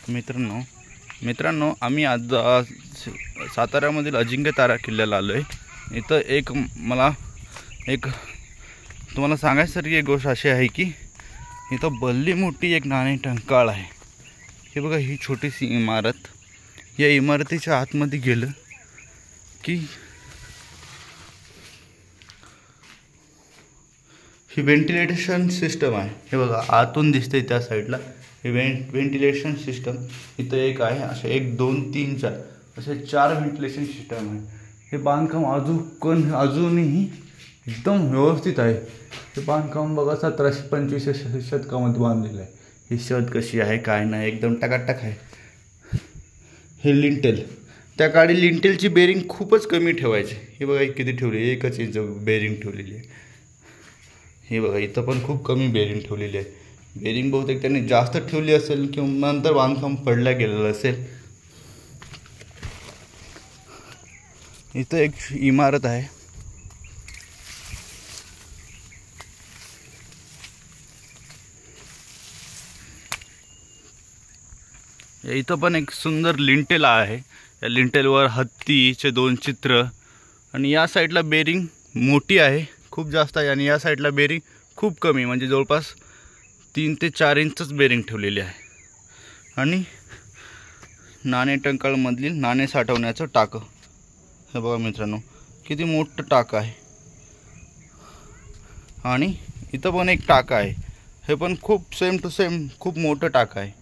मित्रांनो आम्ही आज साताऱ्यामधील अजिंक्यतारा किल्ल्याला आलो आहे। इथं मला तुम्हाला सांगायसारखी एक गोष्ट अशी आहे की इथं भली मोठी एक नाणे टंकाळ आहे। हे बघा, ही छोटीशी इमारत, या इमारतीच्या आतमध्ये गेलं की ही व्हेंटिलेशन सिस्टम आहे। हे बघा, आतून दिसते त्या साईडला हे व्हेंटिलेशन सिस्टम इथं एक आहे। असे 1 2 3 4 असे 4 व्हेंटिलेशन सिस्टम आहे। हे बांधकाम अजूनही एकदम व्यवस्थित आहे। हे बांधकाम बघा 1725 शतकामध्ये बांधलेलं आहे। ही छत कशी आहे काय नाही, एकदम टकाटक आहे। हे लिंटेल, त्या काळी लिंटेलची बेरिंग खूपच कमी ठेवायची। हे बघा किती ठेवली, 1 इंच बेरिंग ठेवलेली आहे। हे बघा, इथं पण खूप कमी बेरिंग ठेवलेली आहे। बेरिंग बहुतेक त्यांनी जास्त ठेवली असेल किंवा नंतर बांधकाम पडलं गेलेलं असेल। इथं एक इमारत आहे। इथं पण एक सुंदर लिंटेल आहे। या लिंटेलवर हत्तीचे 2 चित्र आणि या साईडला बेरिंग मोठी आहे, खूप जास्त आहे, आणि या साईडला बेरिंग खूप कमी, म्हणजे जवळपास 3 ते 4 इंचच बेरिंग ठेवलेली आहे। आणि नाणे टंकाळमधील नाणे साठवण्याचं टाकं, हे बघा मित्रांनो किती मोठं टाकं आहे। आणि इथं पण एक टाकं आहे, हे पण खूप सेम टू सेम खूप मोठं टाकं आहे।